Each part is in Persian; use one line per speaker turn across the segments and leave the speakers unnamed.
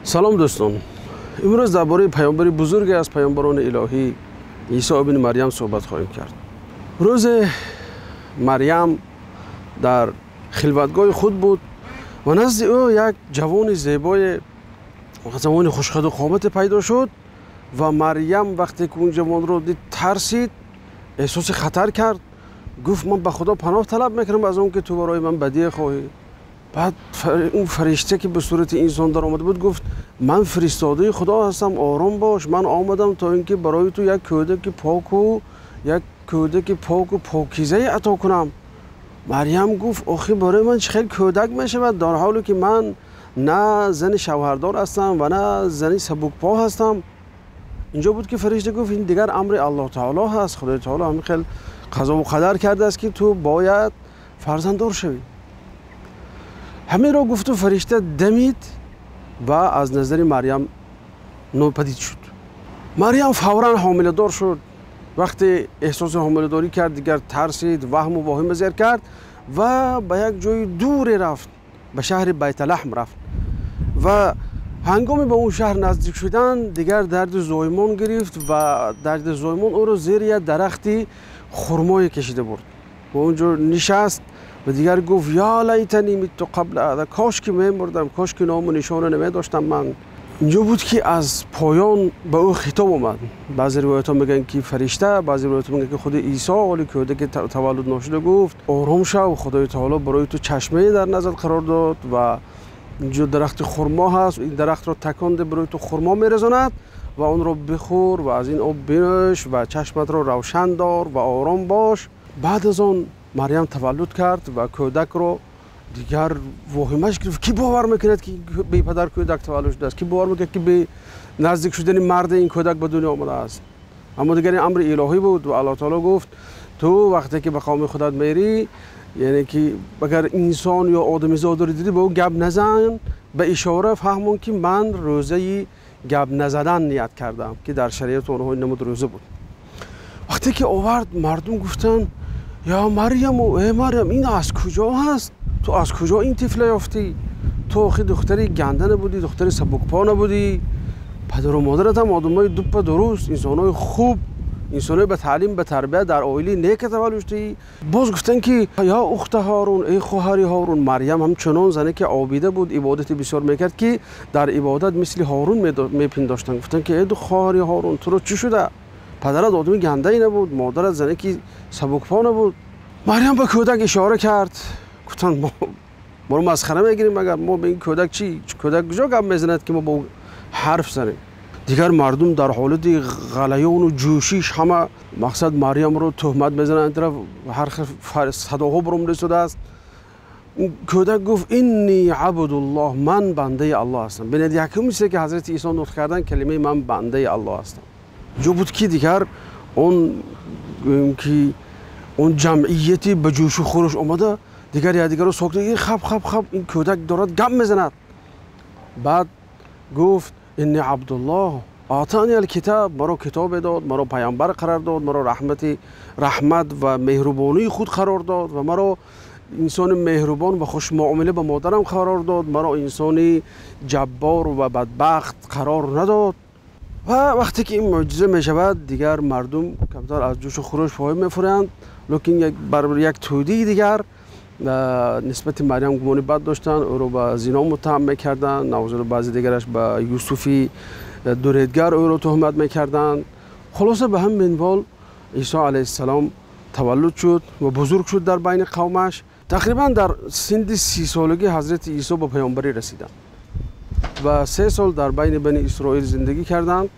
سلام دوستان، امروز درباره پیامبری بزرگی از پیامبران الهی عیسی ابن مریم صحبت خواهیم کرد. روز مریم در خلوتگاه خود بود و نزد او یک جوان زیبای جوان خوشخد و قامت پیدا شد و مریم وقتی که اون جوان رو دید ترسید، احساس خطر کرد، گفت من به خدا پناه طلب میکنم از اون که تو برای من بدی خواهی. بعد اون فرشته که به صورت انسان در آمده بود گفت من فرستاده خدا هستم، آرام باش، من آمدم تا اینکه برای تو یک کودک پاک و پاکیزه عطا کنم. مریم گفت آخه برای من چه خیلی کودک میشود در حالی که من نه زن شوهردار هستم و نه زن سبکپا هستم. اینجا بود که فرشته گفت این دیگر امر الله تعالی هست، خدای تعالی همین خیلی قضا و قدر کرده است که تو باید فرزنددار شوی. همین را گفت و فرشته دمید و از نظر مریم ناپدید شد. مریم فوراً حامله دار شد. وقتی احساس حامله داری کرد دیگر ترسید، وهم و واهمه زیر کرد و به یک جای دور رفت، به شهر بیت لحم رفت و هنگامی به اون شهر نزدیک شدن دیگر درد زایمان گرفت و درد زایمان او را زیر یک درختی خرمای کشیده برد و اونجا نشست و دیگر گفت یا لیتنی مت قبل هذا، کاش که می‌مردم، کاش که نام و نشانه نمی‌داشتم من. اینجا بود که از پایان به او خطاب اومد. بعضی روایت‌ها میگن که فرشته، بعضی روایت‌ها میگن که خود عیسی علیه کودک تولد ناشده گفت آرام شو، خدای تعالی برای تو چشمه در نظر قرار داد و اینجا درخت خرما هست، این درخت را تکانده برای تو خرما میرزاند و اون را بخور و از این آب بنوش و چشمت را روشن دار و آرام باش. بعد از آن مریم تولد کرد و کودک رو دیگر واهمش گرفت. کی باور میکند که بی پدر کودک تولد شده است؟ کی باور میکند که به نزدیک شدن مرد این کودک به دنیا آمده است؟ اما دیگر این امر الهی بود و الله تعالی گفت تو وقتی که به قوم خودت میری، یعنی که اگر انسان یا آدمی زاد رو دیدی به او گپ نزن، به اشاره فهمون که من روزه گپ نزدن نیت کردم که در شریعت اونها این نمود روزه بود. وقتی که آورد مردم گفتن یا مریم و ای مریم این از کجا هست؟ تو از کجا این طفل یافتی؟ تو آخه دختری گنده نبودی، دختری سبکپا نبودی، پدر و مادرت هم آدمای دوپ درست، انسانای خوب، انسانای به تعلیم به تربیت در عائله نیک تولد شدی. باز گفتن که یا اخت هارون، ای خواهر هارون. مریم هم چنان زنی که عابده بود، عبادت بسیار میکرد که در عبادت مثل هارون میپنداشتن. گفتن که ای دو خواهر هارون تو رو چی شده؟ پدرت آدمی گنده ای نبود، مادرت زنی که سبکپا نبود. مریم به کودک اشاره کرد. گفتن ما رو مسخره میگیریم، مگر ما به این کودک چی؟ کودک کجا گپ میزند که ما با حرف زنیم؟ دیگر مردم در حالت غلیان و جوشیش همه مقصد مریم رو تهمت میزنند، طرف هر صداها برام رسیده است. کودک گفت اینی عبد الله، من بنده الله هستم. ببینید یکمی است که حضرت عیسی نطق کردن کلمه من بنده الله هستم. جو بود که دیگر اون جمعیتی به جوش و خروش آمده، دیگر یا دیگر رو ساکته، خب این کودک دارد گپ میزند. بعد گفت انی عبدالله آتانی الکتاب، مرا کتاب داد، مرا پیامبر قرار داد، مرا رحمت و مهربانی خود قرار داد و مرا انسان مهربان و خوش معامله به مادرم قرار داد، مرا انسانی جبار و بدبخت قرار نداد. و وقتی که این معجزه می شود دیگر مردم کمتر از جوش و خروش پای می‌فورند، لیکن بر یک تودی دیگر نسبت مریم گمان بد داشتن، او رو به زنا متهم میکردن، نوازل بعضی دیگرش به یوسفی دوریدگر او رو تهمت میکردن. خلاصه به همین منوال عیسی علیه السلام تولد شد و بزرگ شد در بین قومش. تقریبا در سن 30 سالگی حضرت عیسی به پیامبری رسیدند و 3 سال در بین بنی اسرائیل زندگی کردند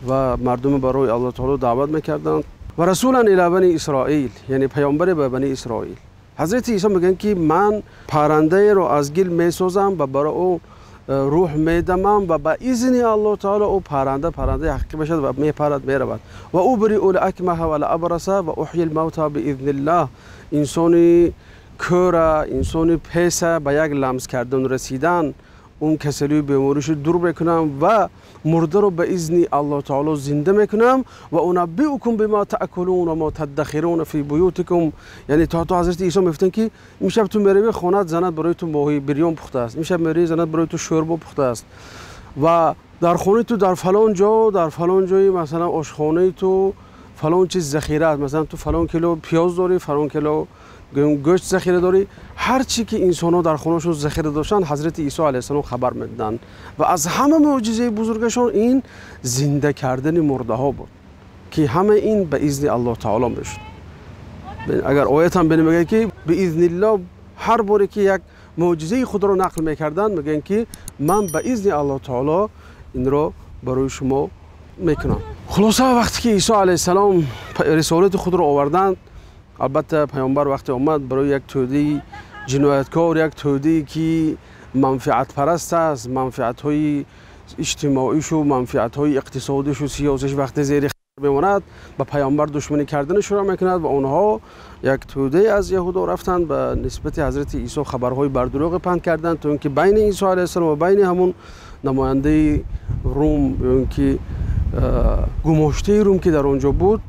و مردم برای الله تعالی دعوت میکردند و رسولا الی بنی اسرائیل، یعنی پیامبر به بنی اسرائیل. حضرت عیسی میگن که من پرنده رو از گل میسازم و برای او روح میدمم و با اذن الله تعالی او پرنده حقیقی بشد و میپرد میرود و او بری اول اکمه و الابرص و احیی الموتى باذن الله. انسانی کورا، انسانی پیسه به یک لمس کردن رسیدن اون کسلی بیماریش دور بکنم و مرده رو به اذن الله تعالی زنده میکنم و انبئکم بما تاکلون و ما تدخرون فی بیوتکم. یعنی تا حضرت عیسی میگفتن که امشب تو میری خانه زنت برای تو ماهی بریان پخته است، امشب میری زنت برای تو شوربه پخته است، و در خونه تو در فلان جا در فلان جایی مثلا آشخانه تو فلان چیز ذخیره است، مثلا تو فلان کیلو پیاز داری، فلان کیلو گوشت ذخیره داری. هر چی که انسان ها در خونهشون ذخیره داشتن حضرت عیسی علیه السلام خبر میدادن و از همه معجزه بزرگشون این زنده کردن مرده ها بود که همه این به اذن الله تعالی میشد. اگر آیت هم میگه که به اذن الله هر باری که یک معجزه خود رو نقل میکردن میگن که من به اذن الله تعالی این رو برای شما میکنم. خلاصه وقتی که عیسی علیه السلام رسالت خود رو آوردند، البته پیامبر وقتی آمد برای یک توده جنایتکار، یک توده که منفعت پرست است، منفعت های اجتماعیش و منفعت های اقتصادیش و سیاسیش وقتی زیر بماند به پیامبر دشمنی کردن شروع میکند و آنها یک توده از یهودا رفتند به نسبت حضرت عیسی خبرهای بر دروغ پند کردند تا اینکه بین عیسی علیه السلام و بین همون نماینده روم که گماشته روم که در آنجا بود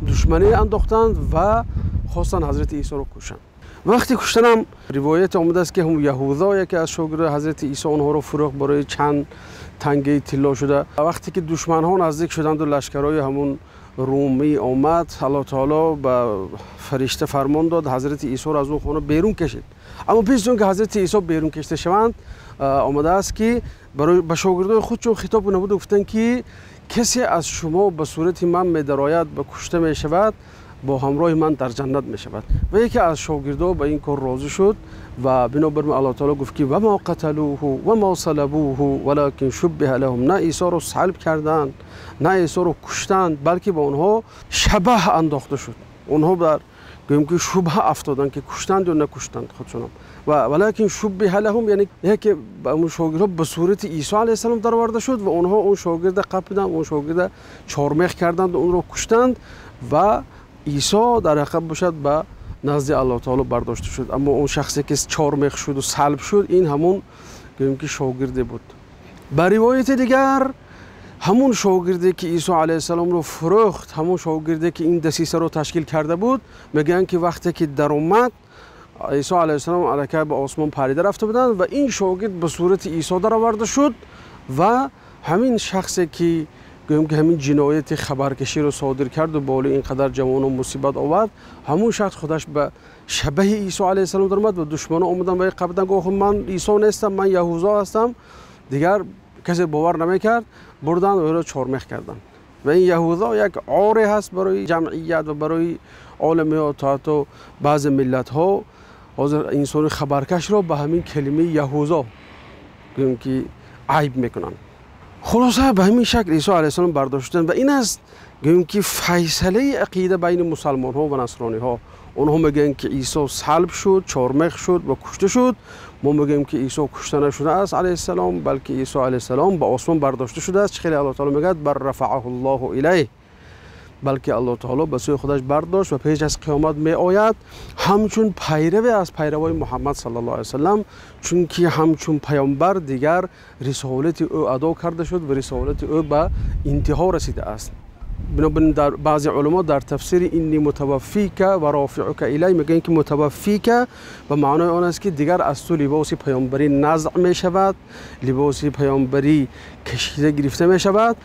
دشمنی انداختند و خواستند حضرت عیسی رو کشند. وقتی کشتن هم روایت آمده است که هم یهودا یکی از شاگردان حضرت عیسی آنها رو فروخت برای چند تنگه طلا شده. وقتی که دشمن ها نزدیک شدند و لشکرهای همون رومی آمد، الله تعالی به فرشته فرمان داد حضرت عیسی را از اون خانه بیرون کشید. اما پیش از اون که حضرت عیسی بیرون کشته شوند آمده است که برای به شاگردان خودشون خطاب نمود، گفتند که کسی از شما به صورت من می‌دراید به کشته می شود با همراه من در جنت می شود. و یکی از شاگردان به این کار راضی شد و بنابراین الله تعالی گفت که و ما قتلوه و ما صلبوه ولکن شبه لهم، نه عیسی رو صلب کردند نه عیسی رو کشتند بلکه به آنها شبه انداخته شد. آنها در گویم که شبه افتادند که کشتند یا نکشتند خودشون. و ولکن شبه لهم یعنی که اون شاگرد به صورت عیسی علیه السلام در آورده شد و آنها اون شاگرد قپیدند، اون شاگرد چارمخ کردند و اون رو کشتند و عیسی در عقب باشد به نزد الله تعالی برداشته شد. اما اون شخصی که چارمخ شد و صلب شد این همون گویم که شاگرد بود. به روایت دیگر همون شاگردی که عیسی علیه السلام رو فروخت، همون شاگردی که این دسیسه رو تشکیل کرده بود، میگن که وقتی که در اومد عیسی علیه السلام علیه به آسمان پریده رفته بودند و این شاگرد به صورت عیسی در آورده شد و همین شخصی که گویم که همین جنایت خبرکشی رو صادر کرد و بالا اینقدر جوان و مصیبت آورد، همون شخص خودش به شبه عیسی علیه السلام در اومد و دشمنا اومدن و قبلا گفت من عیسی نیستم، من یهوذا هستم. دیگر کسی باور نمیکرد، بردن و او را چارمخ کردن. و این یهوذا یک عاری هست برای جمعیت و برای عالمیات و بعض ملت ها حاضر انسان خبرکش را به همین کلمه یهوذا گویم که عیب میکنن. خلاصه به همین شکل عیسی علیه السلام برداشتن و این است گویم که فیصله عقیده بین مسلمان ها و نصرانی ها. اونها میگن که عیسی صلب شد، چارمخ شد و کشته شد. ما میگیم که عیسی کشته نشده است علیه السلام، بلکه عیسی علیه السلام به آسمان برداشته شده است. خیلی الله تعالی میگه بر رفعه الله الیه، بلکه الله تعالی به سوی خودش برداشت و پیش از قیامت می آید همچون پیرو از پیروان محمد صلی الله علیه وسلم، چون که همچون پیامبر دیگر رسالت او ادا کرده شد و رسالت او به انتها رسیده است. بنابراین در بعضی علما در تفسیر اینی متوفیک و رافعک الی میگن که متوفیک به معنای آن است که دیگر از تو لباس پیامبری نزع می شود، لباس پیامبری کشیده گرفته می شود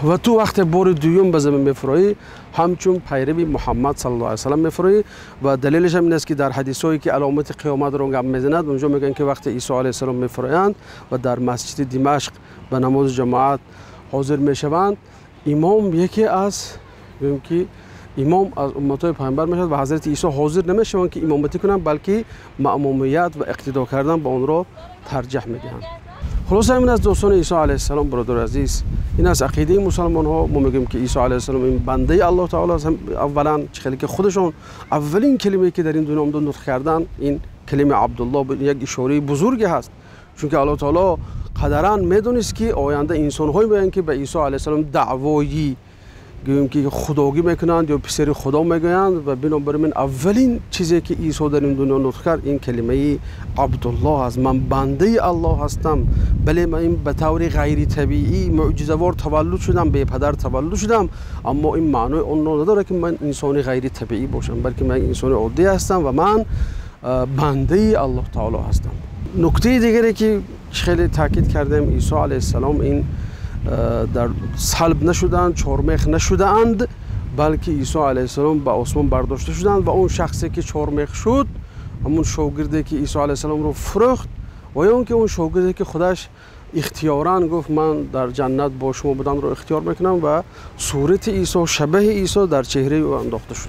و تو وقت بار دوم به زمین میفرایی همچون پیروی محمد صلی الله علیه وسلم میفرایی. و دلیلش هم این است که در حدیثایی که علامت قیامت رو گم میزند اونجا میگن که وقت عیسی علیه السلام میفرایند و در مسجد دمشق به نماز جماعت حاضر میشوند، امام یکی از که امام از امتای پیامبر میشد و حضرت عیسی حاضر نمیشوند که امامتی کنند، بلکه مأمومیت و اقتدا کردن با اون را ترجیح میدهند. خلاصه همین از داستان عیسی علیه السلام برادر عزیز، این از عقیده مسلمان ها. ما میگیم که عیسی علیه السلام این بنده الله تعالی است. اولا خیلی که خودشون اولین کلمه‌ای که در این دنیا آمدن نطق کردن این کلمه عبدالله یک اشاره بزرگی هست، چون که الله تعالی قدرن میدونست که آینده انسان هایی میگن که به عیسی علیه السلام دعوایی گویم که خداگی میکنند یا پسر خدا میگویند و بنابراین اولین چیزی که عیسی در این دنیا نطق کرد این کلمه عبدالله است. من بنده الله هستم، بله من به طور غیر طبیعی معجزه وار تولد شدم، به پدر تولد شدم، اما این معنای اون نداره که من انسان غیر طبیعی باشم، بلکه من انسان عادی هستم و من بنده الله تعالی هستم. نکته دیگری که خیلی تاکید کردیم عیسی علیه السلام این در صلب نشدند، چهارمیخ نشدند، بلکه عیسی علیه السلام به آسمان برداشته شدند و اون شخصی که چهارمیخ شد همون شاگردی که عیسی علیه السلام رو فروخت و یا اون که اون شاگردی که خودش اختیاراً گفت من در جنت با شما بودن رو اختیار میکنم و صورت عیسی شبیه عیسی در چهره او انداخته شد.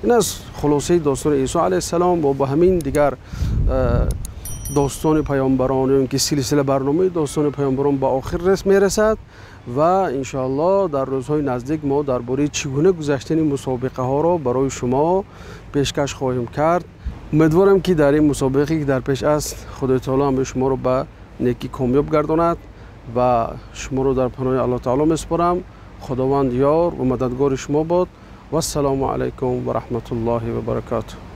این از خلاصه داستان عیسی علیه السلام و با همین دیگر داستان پیامبران که سلسله برنامه داستان پیامبران به آخر میرسد و ان شاء الله در روزهای نزدیک ما درباره چگونه گذشتن مسابقه ها را برای شما پیشکش خواهیم کرد. امیدوارم که در این مسابقه که در پیش است خدای تعالی هم شما رو به نیکی کامیاب گرداند و شما رو در پناه الله تعالی میسپارم. خداوند یار و مددگار شما باد و السلام علیکم و رحمت الله و برکاته.